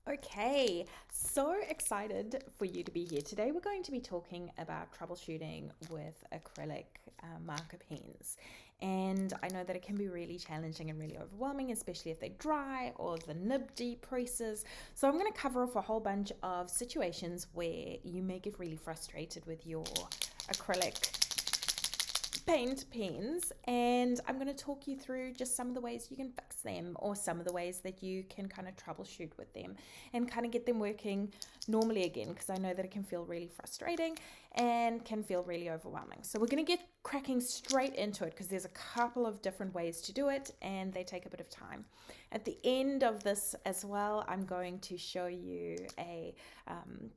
Okay, so excited for you to be here. Today we're going to be talking about troubleshooting with acrylic marker pens. And I know that it can be really challenging and really overwhelming, especially if they dry or the nib depresses. So I'm going to cover off a whole bunch of situations where you may get really frustrated with your acrylic paint pens, and I'm going to talk you through just some of the ways you can fix them or some of the ways that you can kind of troubleshoot with them and kind of get them working normally again, because I know that it can feel really frustrating and can feel really overwhelming. So we're going to get cracking straight into it because there's a couple of different ways to do it and they take a bit of time. At the end of this as well, I'm going to show you a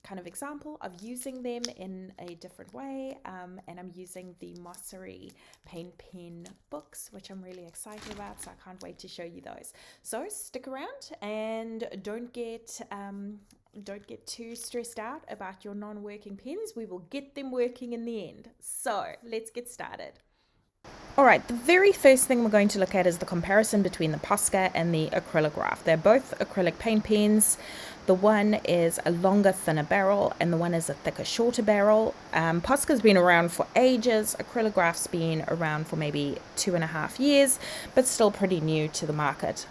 kind of example of using them in a different way, and I'm using the Mossery Paint Pen books, which I'm really excited about, so I can't wait to show you those. So stick around and don't get too stressed out about your non-working pens. We will get them working in the end. So let's get started. Alright, the very first thing we're going to look at is the comparison between the Posca and the Acrylograph. They're both acrylic paint pens. The one is a longer, thinner barrel, and the one is a thicker, shorter barrel. Posca's been around for ages. Acrylograph's been around for maybe 2.5 years, but still pretty new to the market.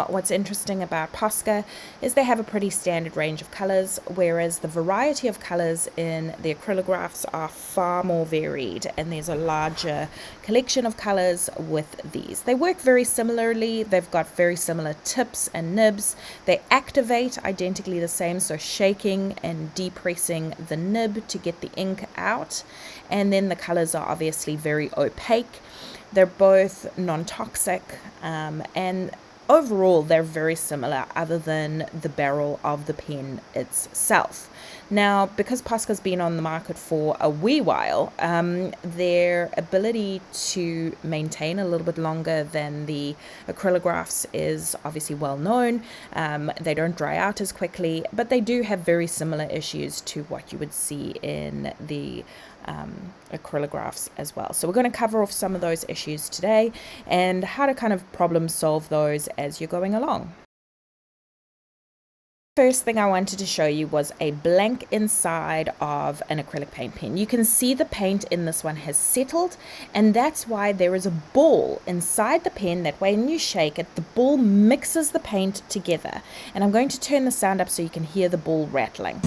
What's interesting about Posca is they have a pretty standard range of colors, whereas the variety of colors in the Acrylographs are far more varied, and there's a larger collection of colors with these. They work very similarly. They've got very similar tips and nibs. They activate identically the same, so shaking and depressing the nib to get the ink out. And then the colors are obviously very opaque. They're both non-toxic, and overall they're very similar other than the barrel of the pen itself. Now, because Posca's been on the market for a wee while, their ability to maintain a little bit longer than the Acrylographs is obviously well known. They don't dry out as quickly, but they do have very similar issues to what you would see in the Acrylographs as well. So we're going to cover off some of those issues today and how to kind of problem solve those as you're going along. First thing I wanted to show you was a blank inside of an acrylic paint pen. You can see the paint in this one has settled, and that's why there is a ball inside the pen that when you shake it, the ball mixes the paint together. And I'm going to turn the sound up so you can hear the ball rattling.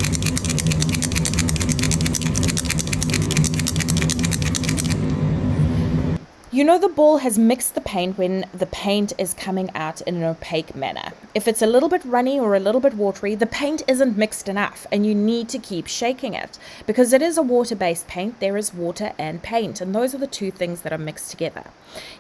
You know the ball has mixed the paint when the paint is coming out in an opaque manner. If it's a little bit runny or a little bit watery, the paint isn't mixed enough and you need to keep shaking it. Because it is a water-based paint, there is water and paint, and those are the two things that are mixed together.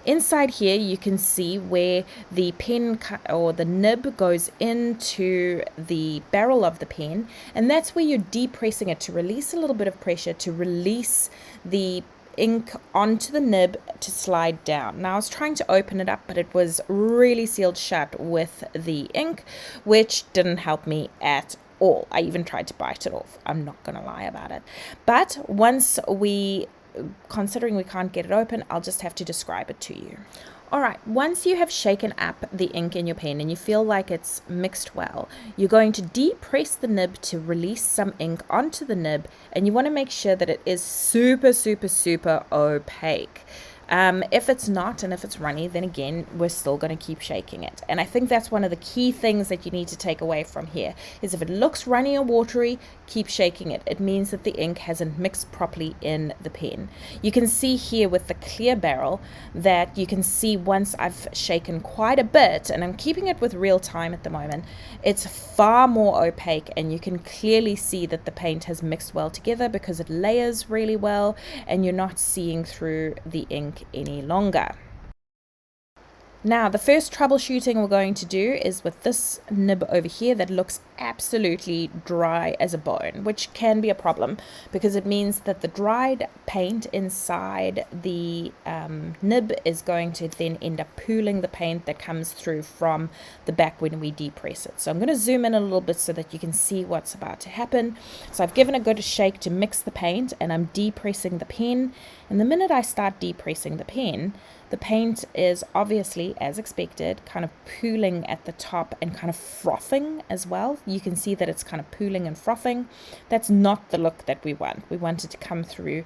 Inside here you can see where the pen or the nib goes into the barrel of the pen, and that's where you're depressing it to release a little bit of pressure to release the ink onto the nib to slide down. Now I was trying to open it up, but it was really sealed shut with the ink, which didn't help me at all. I even tried to bite it off. I'm not gonna lie about it. But considering we can't get it open, I'll just have to describe it to you. Alright, once you have shaken up the ink in your pen and you feel like it's mixed well, you're going to depress the nib to release some ink onto the nib, and you want to make sure that it is super, super, super opaque. If it's not, and if it's runny, then again, we're still going to keep shaking it. And I think that's one of the key things that you need to take away from here, is if it looks runny or watery, keep shaking it. It means that the ink hasn't mixed properly in the pen. You can see here with the clear barrel that you can see once I've shaken quite a bit, and I'm keeping it with real time at the moment, it's far more opaque, and you can clearly see that the paint has mixed well together because it layers really well and you're not seeing through the ink any longer. Now, the first troubleshooting we're going to do is with this nib over here that looks absolutely dry as a bone, which can be a problem because it means that the dried paint inside the nib is going to then end up pooling the paint that comes through from the back when we depress it. So I'm going to zoom in a little bit so that you can see what's about to happen. So I've given a good shake to mix the paint and I'm depressing the pen. And the minute I start depressing the pen, The paint is obviously, as expected, kind of pooling at the top and kind of frothing as well. You can see that it's kind of pooling and frothing. That's not the look that we want. We want it to come through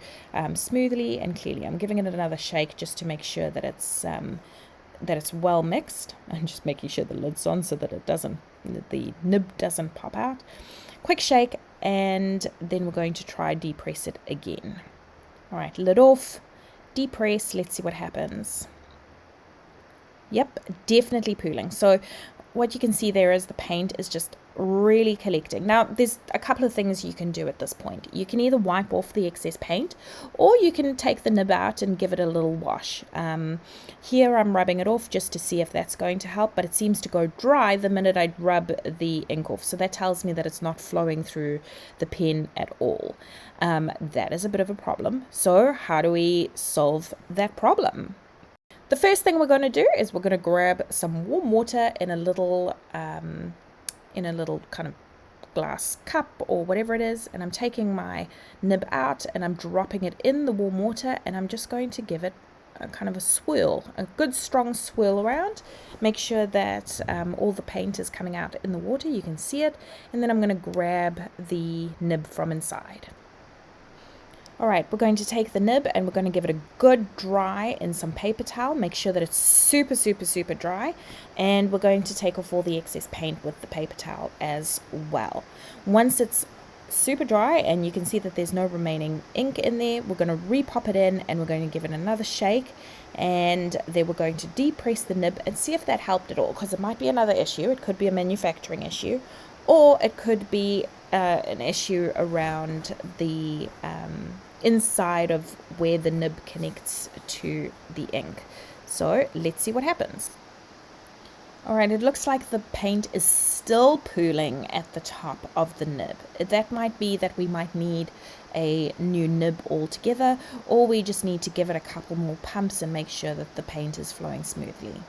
smoothly and clearly. I'm giving it another shake just to make sure that it's well mixed, and just making sure the lid's on so that the nib doesn't pop out. Quick shake, and then we're going to try depress it again. All right, lid off, depress, let's see what happens. Yep, definitely pooling. So what you can see there is the paint is just really collecting. Now, there's a couple of things you can do at this point. You can either wipe off the excess paint, or you can take the nib out and give it a little wash. Here I'm rubbing it off just to see if that's going to help, but it seems to go dry the minute I rub the ink off. So that tells me that it's not flowing through the pen at all. That is a bit of a problem. So how do we solve that problem? The first thing we're going to do is we're going to grab some warm water in a little kind of glass cup or whatever it is, and I'm taking my nib out and I'm dropping it in the warm water, and I'm just going to give it a kind of a swirl, a good strong swirl around. Make sure that all the paint is coming out in the water, you can see it, and then I'm going to grab the nib from inside. All right, we're going to take the nib and we're going to give it a good dry in some paper towel. Make sure that it's super, super, super dry. And we're going to take off all the excess paint with the paper towel as well. Once it's super dry and you can see that there's no remaining ink in there, we're going to repop it in and we're going to give it another shake. And then we're going to depress the nib and see if that helped at all, because it might be another issue. It could be a manufacturing issue, or it could be an issue around the inside of where the nib connects to the ink. So let's see what happens. Alright, it looks like the paint is still pooling at the top of the nib. That might be that we might need a new nib altogether, or we just need to give it a couple more pumps and make sure that the paint is flowing smoothly.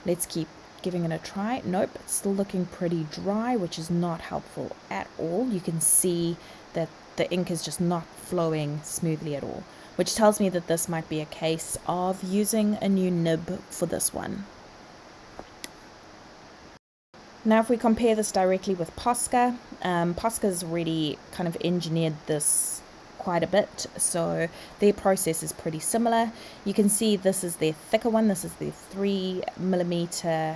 Let's keep giving it a try. Nope, it's still looking pretty dry, which is not helpful at all. You can see that the ink is just not flowing smoothly at all, which tells me that this might be a case of using a new nib for this one. Now if we compare this directly with Posca, Posca's already kind of engineered this quite a bit, so their process is pretty similar. You can see this is their thicker one, this is their 3mm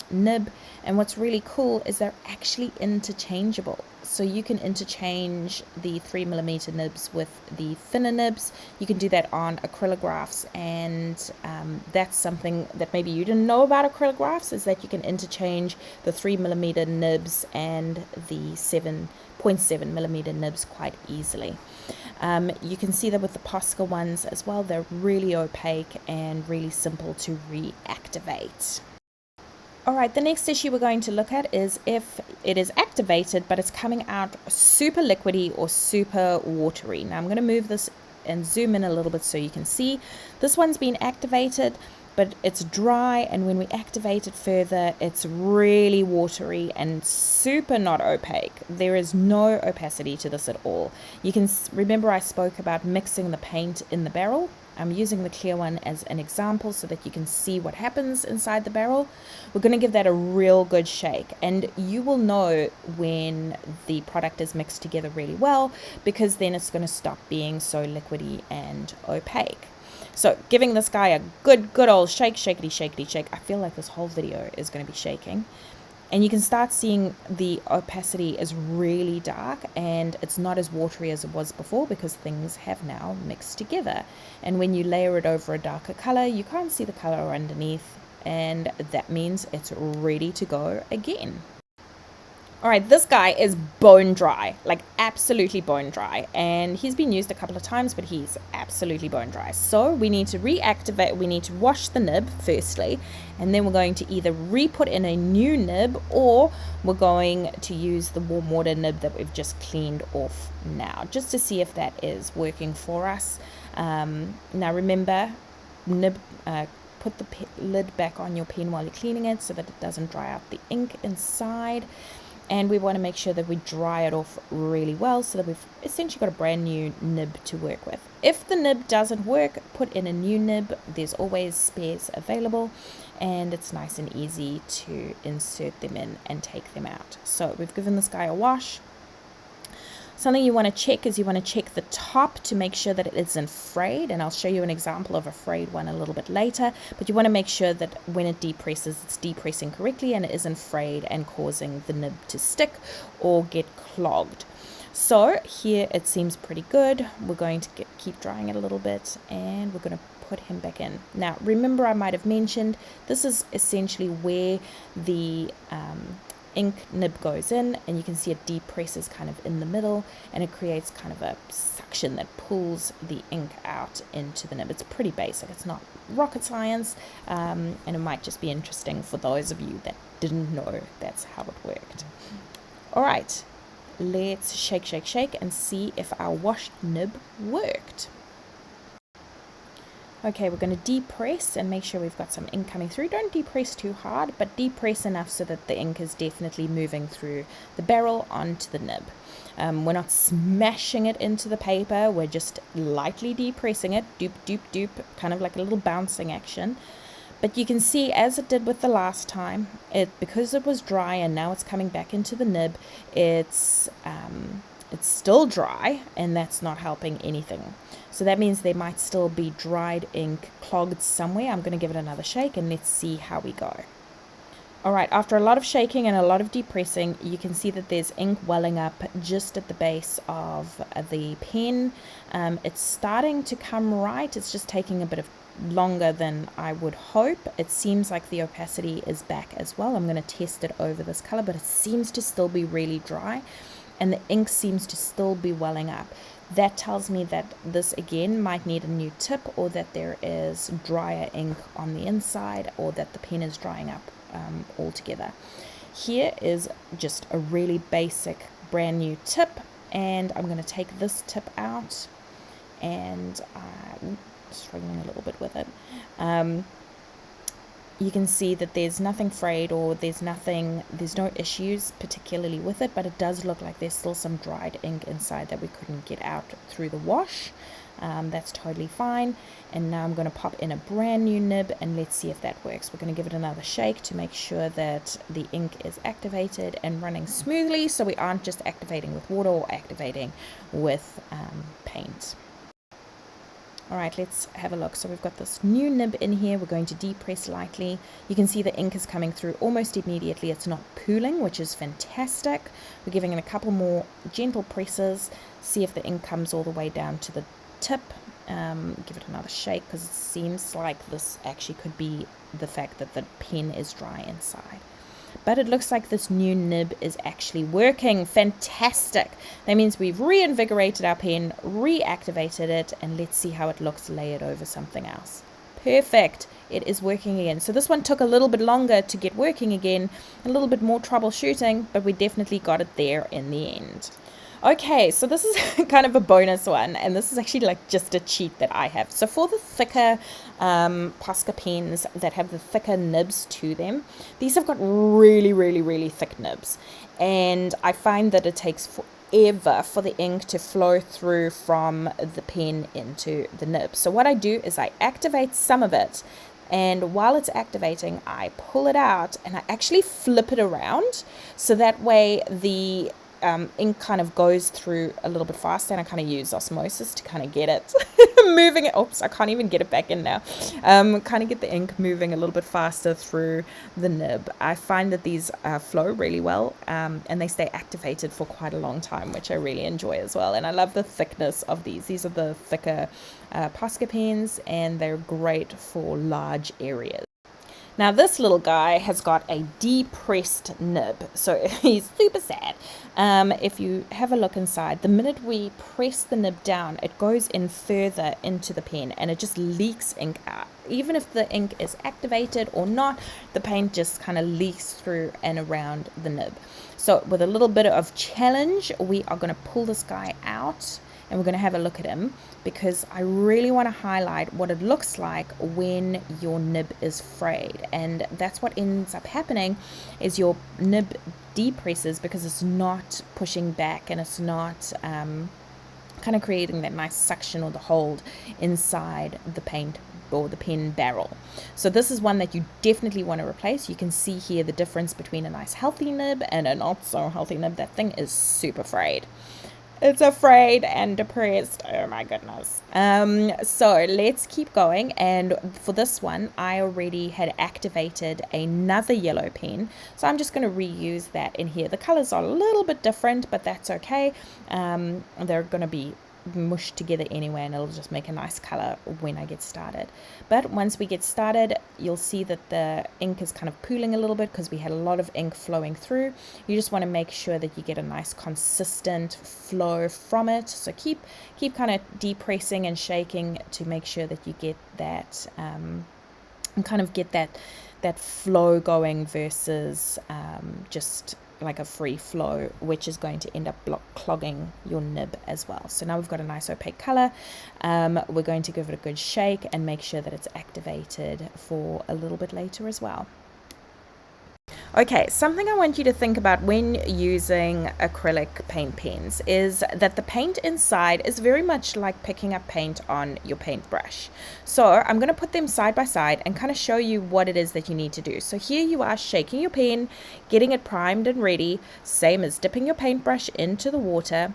nib, and what's really cool is they're actually interchangeable. So you can interchange the 3mm nibs with the thinner nibs. You can do that on acrylographs, and that's something that maybe you didn't know about acrylographs, is that you can interchange the 3mm nibs and the 7.7mm nibs quite easily. You can see that with the Posca ones as well, they're really opaque and really simple to reactivate. Alright, the next issue we're going to look at is if it is activated but it's coming out super liquidy or super watery. Now I'm going to move this and zoom in a little bit so you can see. This one's been activated, but it's dry, and when we activate it further, it's really watery and super not opaque. There is no opacity to this at all. You can remember I spoke about mixing the paint in the barrel. I'm using the clear one as an example so that you can see what happens inside the barrel. We're going to give that a real good shake, and you will know when the product is mixed together really well, because then it's going to stop being so liquidy and opaque. So giving this guy a good old shake, shakety shake. I feel like this whole video is going to be shaking. And you can start seeing the opacity is really dark, and it's not as watery as it was before because things have now mixed together. And when you layer it over a darker color, you can't see the color underneath, and that means it's ready to go again. Alright, this guy is bone dry, like absolutely bone dry, and he's been used a couple of times, but he's absolutely bone dry. So we need to reactivate, we need to wash the nib firstly, and then we're going to either re-put in a new nib, or we're going to use the warm water nib that we've just cleaned off now, just to see if that is working for us. Now remember, put the lid back on your pen while you're cleaning it so that it doesn't dry out the ink inside. and we want to make sure that we dry it off really well so that we've essentially got a brand new nib to work with. If the nib doesn't work, put in a new nib. There's always spares available, and it's nice and easy to insert them in and take them out. So we've given this guy a wash. Something you want to check is you want to check the top to make sure that it isn't frayed, and I'll show you an example of a frayed one a little bit later, but you want to make sure that when it depresses, it's depressing correctly and it isn't frayed and causing the nib to stick or get clogged. So here it seems pretty good. We're going to keep drying it a little bit, and we're going to put him back in. Now remember, I might have mentioned this is essentially where the ink nib goes in, and you can see it depresses kind of in the middle, and it creates kind of a suction that pulls the ink out into the nib. It's pretty basic, it's not rocket science, and it might just be interesting for those of you that didn't know that's how it worked. All right, let's shake, shake, shake and see if our washed nib worked. Okay, we're going to depress and make sure we've got some ink coming through. Don't depress too hard, but depress enough so that the ink is definitely moving through the barrel onto the nib. We're not smashing it into the paper, we're just lightly depressing it, doop, doop, doop, kind of like a little bouncing action. But you can see, as it did with the last time, because it was dry and now it's coming back into the nib, it's still dry, and that's not helping anything. So that means there might still be dried ink clogged somewhere. I'm going to give it another shake and let's see how we go. Alright, after a lot of shaking and a lot of depressing, you can see that there's ink welling up just at the base of the pen. It's starting to come right. It's just taking a bit of longer than I would hope. It seems like the opacity is back as well. I'm going to test it over this color, but it seems to still be really dry, and the ink seems to still be welling up. That tells me that this again might need a new tip, or that there is drier ink on the inside, or that the pen is drying up altogether. Here is just a really basic brand new tip, and I'm going to take this tip out, and I'm struggling a little bit with it. You can see that there's nothing frayed, or there's no issues particularly with it, but it does look like there's still some dried ink inside that we couldn't get out through the wash. That's totally fine. And now I'm going to pop in a brand new nib, and let's see if that works. We're going to give it another shake to make sure that the ink is activated and running smoothly, so we aren't just activating with water or activating with paint. Alright, let's have a look. So we've got this new nib in here. We're going to depress lightly. You can see the ink is coming through almost immediately. It's not pooling, which is fantastic. We're giving it a couple more gentle presses. See if the ink comes all the way down to the tip. Give it another shake, because it seems like this actually could be the fact that the pen is dry inside. But it looks like this new nib is actually working. Fantastic. That means we've reinvigorated our pen, reactivated it, and let's see how it looks layered over something else. Perfect. It is working again. So this one took a little bit longer to get working again, a little bit more troubleshooting, but we definitely got it there in the end. Okay, so this is kind of a bonus one, and this is actually like just a cheat that I have. So for the thicker Posca pens that have the thicker nibs to them, these have got really, really, really thick nibs, and I find that it takes forever for the ink to flow through from the pen into the nib. So what I do is I activate some of it, and while it's activating, I pull it out and I actually flip it around, so that way the ink kind of goes through a little bit faster, and I kind of use osmosis to kind of get it moving it. Oops, I can't even get it back in now. Kind of get the ink moving a little bit faster through the nib. I find that these flow really well, and they stay activated for quite a long time, which I really enjoy as well. And I love the thickness of these. These are the thicker Posca pens, and they're great for large areas. Now this little guy has got a depressed nib, so he's super sad. If you have a look inside, the minute we press the nib down, it goes in further into the pen, and it just leaks ink out. Even if the ink is activated or not, the paint just kind of leaks through and around the nib. So with a little bit of challenge, we are going to pull this guy out, and we're going to have a look at him because I really want to highlight what it looks like when your nib is frayed. And that's what ends up happening, is your nib depresses because it's not pushing back and it's not kind of creating that nice suction or the hold inside the paint or the pen barrel. So this is one that you definitely want to replace. You can see here the difference between a nice healthy nib and a not so healthy nib. That thing is super frayed. It's afraid and depressed. Oh my goodness. So let's keep going. And for this one, I already had activated another yellow pen. So I'm just going to reuse that in here. The colors are a little bit different, but that's okay. They're going to be mushed together anyway, and it'll just make a nice color when I get started. But once we get started, you'll see that the ink is kind of pooling a little bit because we had a lot of ink flowing through. You just want to make sure that you get a nice consistent flow from it. So keep kind of depressing and shaking to make sure that you get that and kind of get that flow going versus just like a free flow, which is going to end up clogging your nib as well. So now we've got a nice opaque color. We're going to give it a good shake and make sure that it's activated for a little bit later as well. Okay, something I want you to think about when using acrylic paint pens is that the paint inside is very much like picking up paint on your paintbrush. So I'm going to put them side by side and kind of show you what it is that you need to do. So here you are shaking your pen, getting it primed and ready, same as dipping your paintbrush into the water,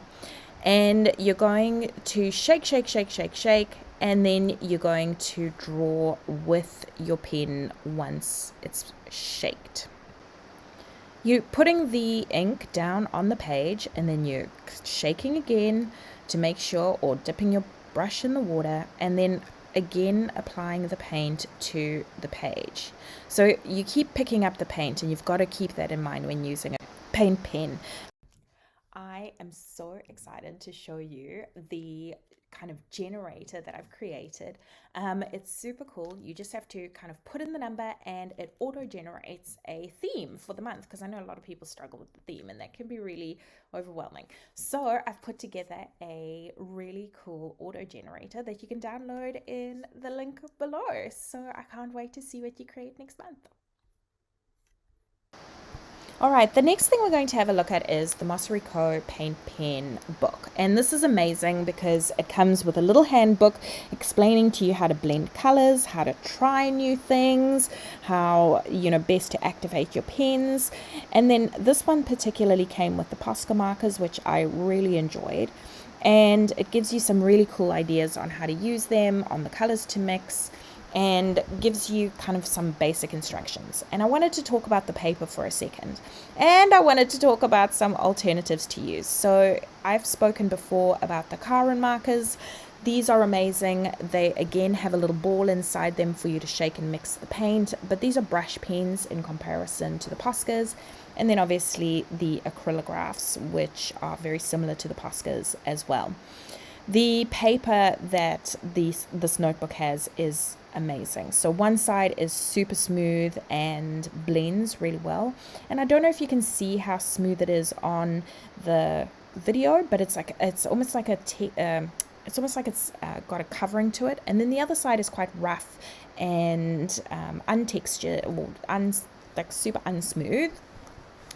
and you're going to shake, shake, shake, shake, shake, and then you're going to draw with your pen once it's shaked. You're putting the ink down on the page and then you're shaking again to make sure, or dipping your brush in the water and then again applying the paint to the page. So you keep picking up the paint, and you've got to keep that in mind when using a paint pen. I am so excited to show you the kind of generator that I've created. It's super cool. You just have to kind of put in the number and it auto generates a theme for the month, because I know a lot of people struggle with the theme and that can be really overwhelming. So I've put together a really cool auto generator that you can download in the link below. So I can't wait to see what you create next month. Alright, the next thing we're going to have a look at is the Mossery Paint Pen book. And this is amazing because it comes with a little handbook explaining to you how to blend colors, how to try new things, how, best to activate your pens. And then this one particularly came with the Posca markers, which I really enjoyed. And it gives you some really cool ideas on how to use them, on the colors to mix, and gives you kind of some basic instructions. And I wanted to talk about the paper for a second, and I wanted to talk about some alternatives to use. So I've spoken before about the Caron markers. These are amazing. They again have a little ball inside them for you to shake and mix the paint, but these are brush pens in comparison to the Poscas. And then obviously the Acrylographs, which are very similar to the Poscas as well. The paper that this notebook has is amazing. So one side is super smooth and blends really well, and I don't know if you can see how smooth it is on the video, but it's almost like it's got a covering to it. And then the other side is quite rough and untextured, like super unsmooth.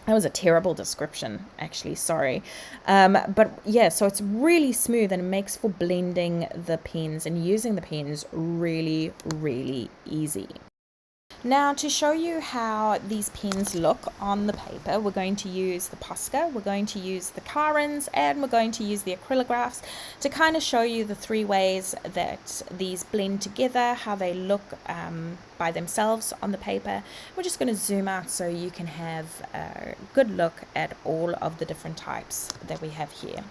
That was a terrible description, actually, sorry. But yeah, so it's really smooth and it makes for blending the pens and using the pens really, really easy. Now, to show you how these pens look on the paper, we're going to use the Posca, we're going to use the Carons, and we're going to use the Acrylographs to kind of show you the three ways that these blend together, how they look by themselves on the paper. We're just going to zoom out so you can have a good look at all of the different types that we have here.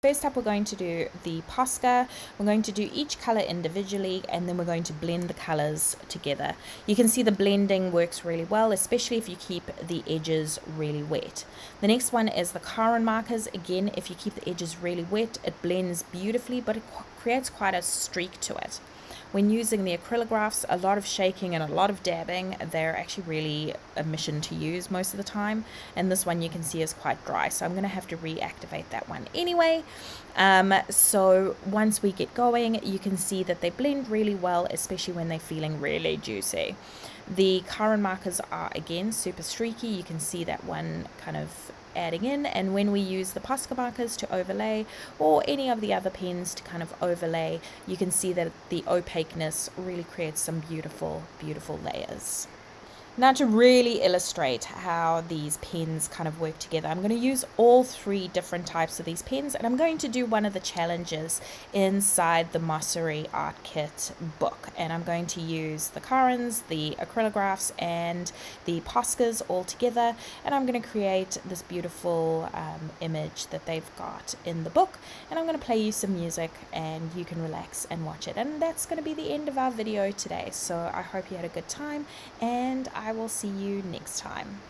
First up, we're going to do the Posca. We're going to do each color individually, and then we're going to blend the colors together. You can see the blending works really well, especially if you keep the edges really wet. The next one is the Caron markers. Again, if you keep the edges really wet, it blends beautifully, but it creates quite a streak to it. When using the acrylographs, a lot of shaking and a lot of dabbing. They're actually really a mission to use most of the time, and this one you can see is quite dry, so I'm going to have to reactivate that one anyway. So once we get going, you can see that they blend really well, especially when they're feeling really juicy. The current markers are again super streaky. You can see that one kind of adding in, and when we use the Posca markers to overlay, or any of the other pens to kind of overlay, you can see that the opaqueness really creates some beautiful layers. Now, to really illustrate how these pens kind of work together, I'm going to use all three different types of these pens, and I'm going to do one of the challenges inside the Mossery Art Kit book. And I'm going to use the Currens, the Acrylographs, and the Poscas all together, and I'm going to create this beautiful image that they've got in the book. And I'm going to play you some music, and you can relax and watch it. And that's going to be the end of our video today. So I hope you had a good time, and I will see you next time.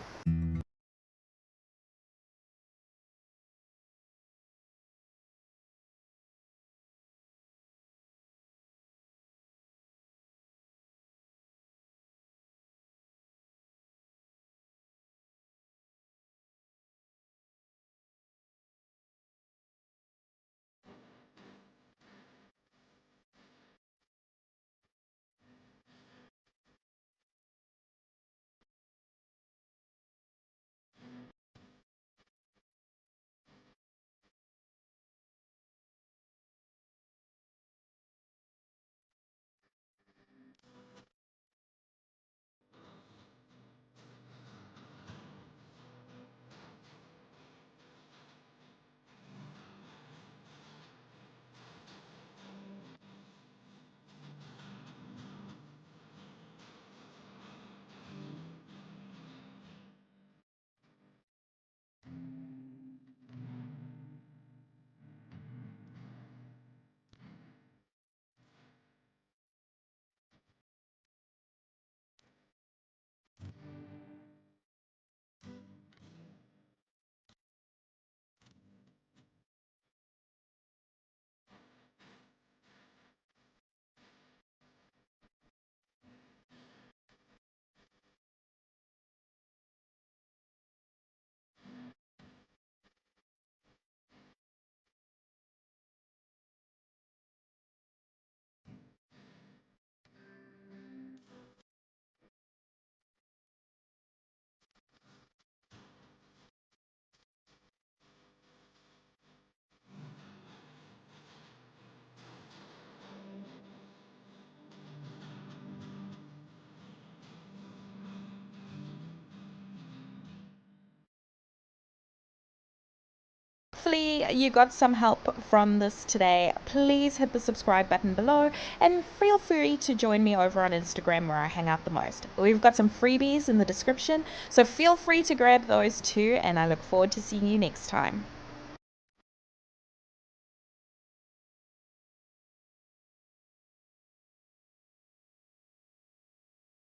Hopefully you got some help from this today. Please hit the subscribe button below, and feel free to join me over on Instagram, where I hang out the most. We've got some freebies in the description, so feel free to grab those too, and I look forward to seeing you next time.